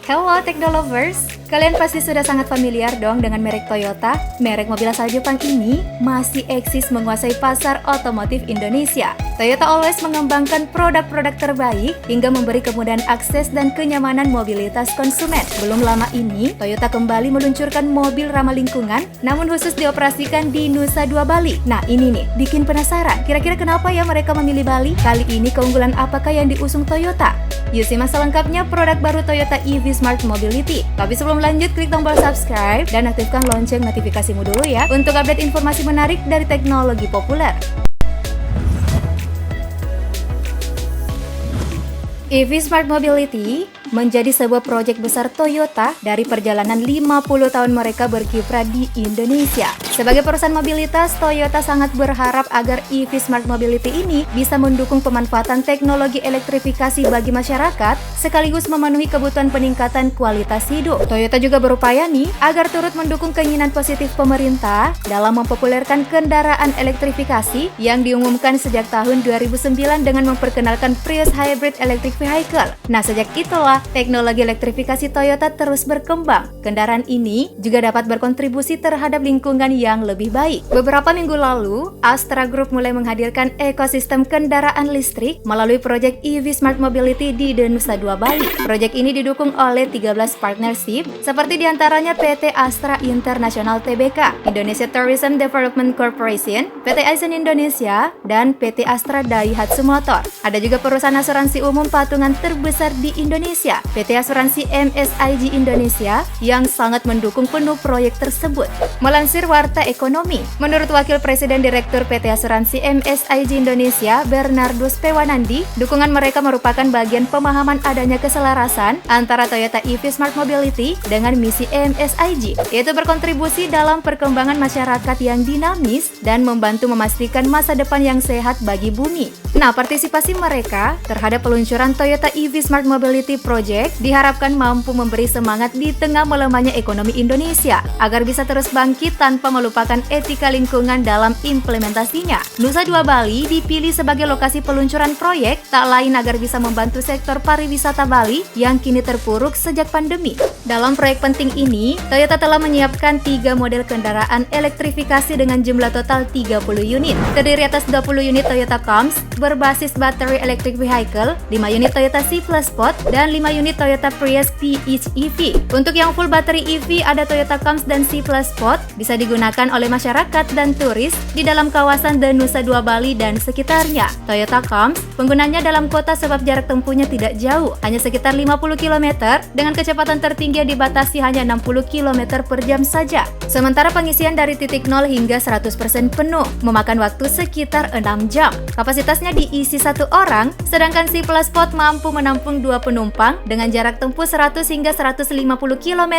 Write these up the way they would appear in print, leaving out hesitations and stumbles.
Hello Technolovers! Kalian pasti sudah sangat familiar dong dengan merek Toyota. Merek mobil asal Jepang ini masih eksis menguasai pasar otomotif Indonesia. Toyota always mengembangkan produk-produk terbaik hingga memberi kemudahan akses dan kenyamanan mobilitas konsumen. Belum lama ini, Toyota kembali meluncurkan mobil ramah lingkungan, namun khusus dioperasikan di Nusa Dua Bali. Nah ini nih, bikin penasaran. Kira-kira kenapa ya mereka memilih Bali? Kali ini keunggulan apakah yang diusung Toyota? Yuk simak selengkapnya produk baru Toyota EV Smart Mobility. Tapi sebelum lanjut, klik tombol subscribe dan aktifkan lonceng notifikasimu dulu ya untuk update informasi menarik dari teknologi populer. EV Smart Mobility menjadi sebuah proyek besar Toyota dari perjalanan 50 tahun mereka berkiprah di Indonesia. Sebagai perusahaan mobilitas, Toyota sangat berharap agar EV Smart Mobility ini bisa mendukung pemanfaatan teknologi elektrifikasi bagi masyarakat, sekaligus memenuhi kebutuhan peningkatan kualitas hidup. Toyota juga berupaya nih agar turut mendukung keinginan positif pemerintah dalam mempopulerkan kendaraan elektrifikasi yang diumumkan sejak tahun 2009 dengan memperkenalkan Prius Hybrid Electric Vehicle. Nah, sejak itulah teknologi elektrifikasi Toyota terus berkembang. Kendaraan ini juga dapat berkontribusi terhadap lingkungan yang lebih baik. Beberapa minggu lalu, Astra Group mulai menghadirkan ekosistem kendaraan listrik melalui proyek EV Smart Mobility di Nusa Dua Bali. Proyek ini didukung oleh 13 partnership, seperti diantaranya PT Astra International Tbk, Indonesia Tourism Development Corporation, PT Aizen Indonesia, dan PT Astra Daihatsu Motor. Ada juga perusahaan asuransi umum patungan terbesar di Indonesia, PT Asuransi MSIG Indonesia, yang sangat mendukung penuh proyek tersebut. Melansir Warta Ekonomi, menurut Wakil Presiden Direktur PT Asuransi MSIG Indonesia, Bernardus Pewanandi, dukungan mereka merupakan bagian pemahaman adanya keselarasan antara Toyota EV Smart Mobility dengan misi MSIG, yaitu berkontribusi dalam perkembangan masyarakat yang dinamis dan membantu memastikan masa depan yang sehat bagi bumi. Nah, partisipasi mereka terhadap peluncuran Toyota EV Smart Mobility Project diharapkan mampu memberi semangat di tengah melemahnya ekonomi Indonesia agar bisa terus bangkit tanpa melupakan etika lingkungan dalam implementasinya. Nusa Dua Bali dipilih sebagai lokasi peluncuran proyek tak lain agar bisa membantu sektor pariwisata Bali yang kini terpuruk sejak pandemi. Dalam proyek penting ini, Toyota telah menyiapkan 3 model kendaraan elektrifikasi dengan jumlah total 30 unit. Terdiri atas 20 unit Toyota Camry berbasis battery electric vehicle, 5 unit Toyota C+ Sport, dan 5 unit Toyota Prius PHEV. Untuk yang full battery EV ada Toyota Camry dan C+ Sport, bisa digunakan oleh masyarakat dan turis di dalam kawasan Nusa Dua Bali dan sekitarnya. Toyota Camry penggunanya dalam kota sebab jarak tempuhnya tidak jauh, hanya sekitar 50 km dengan kecepatan tertinggi yang dibatasi hanya 60 km per jam saja. Sementara pengisian dari titik 0 hingga 100% penuh memakan waktu sekitar 6 jam. Kapasitasnya diisi 1 orang, sedangkan C+ Sport mampu menampung 2 penumpang dengan jarak tempuh 100 hingga 150 km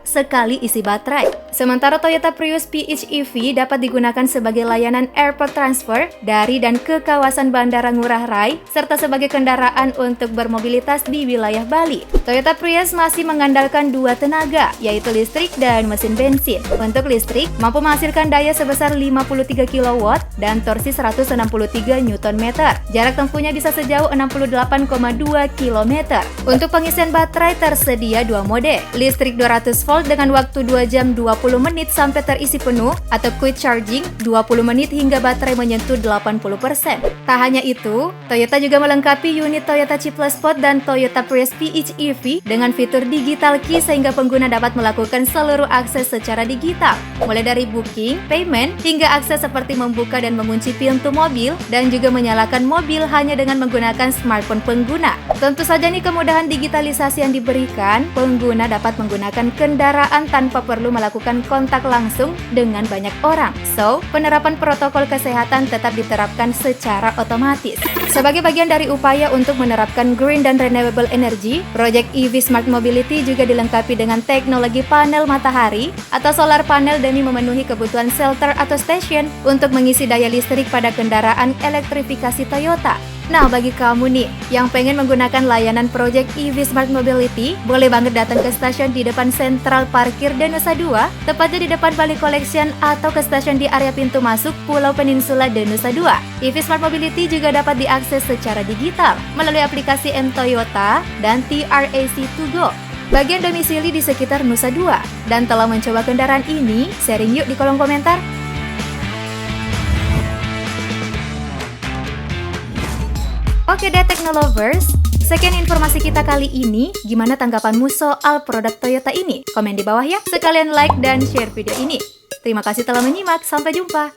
sekali isi baterai. Sementara Toyota Prius PHEV dapat digunakan sebagai layanan airport transfer dari dan ke kawasan Bandara Ngurah Rai, serta sebagai kendaraan untuk bermobilitas di wilayah Bali. Toyota Prius masih mengandalkan 2 tenaga, yaitu listrik dan mesin bensin. Untuk listrik, mampu menghasilkan daya sebesar 53 kW dan torsi 163 Nm. Jarak tempuhnya bisa sejauh 68,2 km. Untuk pengisian baterai tersedia 2 mode, listrik 200 volt dengan waktu 2 jam 20 menit sampai terisi penuh, atau quick charging 20 menit hingga baterai menyentuh 80%. Tak hanya itu, Toyota juga melengkapi unit Toyota C+ Sport dan Toyota Prius PHEV dengan fitur digital key sehingga pengguna dapat melakukan seluruh akses secara digital, mulai dari booking, payment, hingga akses seperti membuka dan mengunci pintu mobil dan juga menyalakan mobil hanya dengan menggunakan smartphone pengguna. Tentu saja nih kemudahan digitalisasi yang diberikan, pengguna dapat menggunakan kendaraan tanpa perlu melakukan kontak langsung dengan banyak orang. So, penerapan protokol kesehatan tetap diterapkan secara otomatis. Sebagai bagian dari upaya untuk menerapkan green dan renewable energy, proyek EV Smart Mobility juga dilengkapi dengan teknologi panel matahari atau solar panel demi memenuhi kebutuhan shelter atau station untuk mengisi daya listrik pada kendaraan elektrifikasi Toyota. Nah, bagi kamu nih yang pengen menggunakan layanan proyek EV Smart Mobility, boleh banget datang ke stasiun di depan Sentral Parkir Nusa Dua, tepatnya di depan Bali Collection, atau ke stasiun di area pintu masuk Pulau Peninsula Nusa Dua. EV Smart Mobility juga dapat diakses secara digital melalui aplikasi M Toyota dan TRAC To Go. bagian domisili di sekitar Nusa Dua, dan telah mencoba kendaraan ini? Sharing yuk di kolom komentar. Oke deh Teknolovers, sekian informasi kita kali ini. Gimana tanggapanmu soal produk Toyota ini? Komen di bawah ya. Sekalian like dan share video ini. Terima kasih telah menyimak, sampai jumpa.